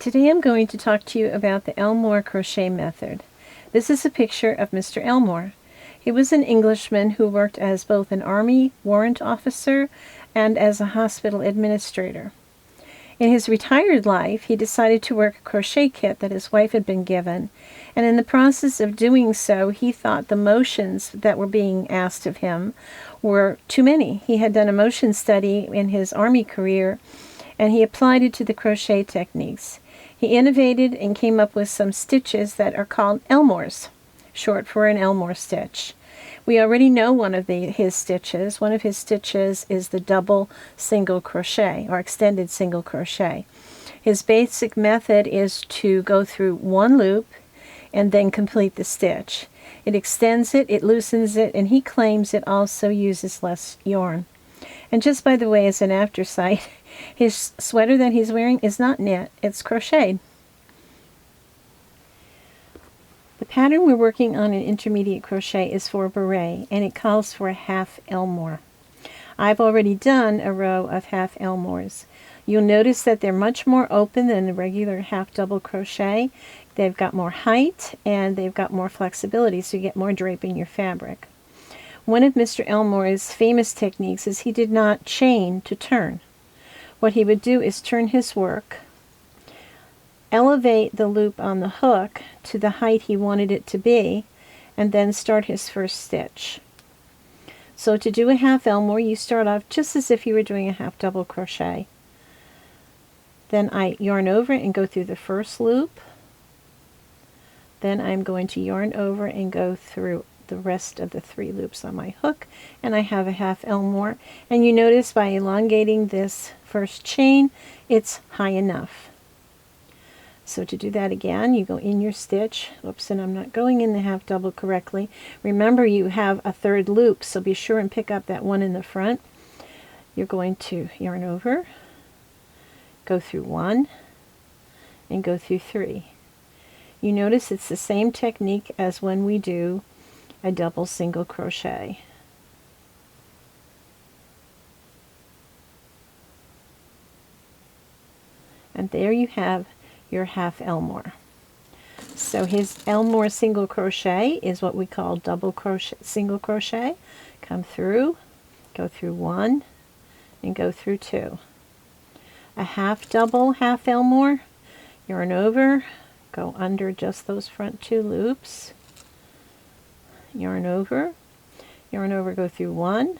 Today I'm going to talk to you about the Elmore crochet method. This is a picture of Mr. Elmore. He was an Englishman who worked as both an army warrant officer and as a hospital administrator. In his retired life, he decided to work a crochet kit that his wife had been given, and in the process of doing so, he thought the motions that were being asked of him were too many. He had done a motion study in his army career, and he applied it to the crochet techniques. He innovated and came up with some stitches that are called Elmores, short for an Elmore stitch. We already know one of his stitches. One of his stitches is the double single crochet, or extended single crochet. His basic method is to go through one loop and then complete the stitch. It extends it, it loosens it, and he claims it also uses less yarn. And just by the way, as an aftersight, his sweater that he's wearing is not knit, it's crocheted. The pattern we're working on in intermediate crochet is for a beret, and it calls for a half Elmore. I've already done a row of half Elmores. You'll notice that they're much more open than the regular half double crochet. They've got more height and they've got more flexibility, so you get more drape in your fabric. One of Mr. Elmore's famous techniques is he did not chain to turn. What he would do is turn his work, elevate the loop on the hook to the height he wanted it to be, and then start his first stitch. So to do a half Elmore, you start off just as if you were doing a half double crochet. Then I yarn over and go through the first loop. Then I'm going to yarn over and go through the rest of the 3 loops on my hook, and I have a half Elmore. And you notice by elongating this first chain, it's high enough. So to do that again, you go in your stitch. Oops, and I'm not going in the half double correctly. Remember, you have a 3rd loop, so be sure and pick up that one in the front. You're going to yarn over, go through 1, and go through 3. You notice it's the same technique as when we do a double single crochet. And there you have your half Elmore. So his Elmore single crochet is what we call double crochet, single crochet. Come through, go through 1, and go through 2. A half double half Elmore, yarn over, go under just those front 2 loops, yarn over, go through 1,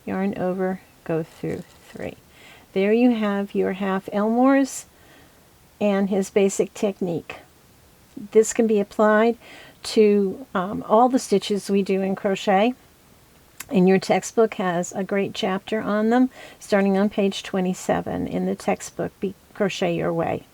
yarn over, go through 3. There you have your half Elmores and his basic technique. This can be applied to all the stitches we do in crochet, and your textbook has a great chapter on them starting on page 27 in the textbook, Crochet Your Way.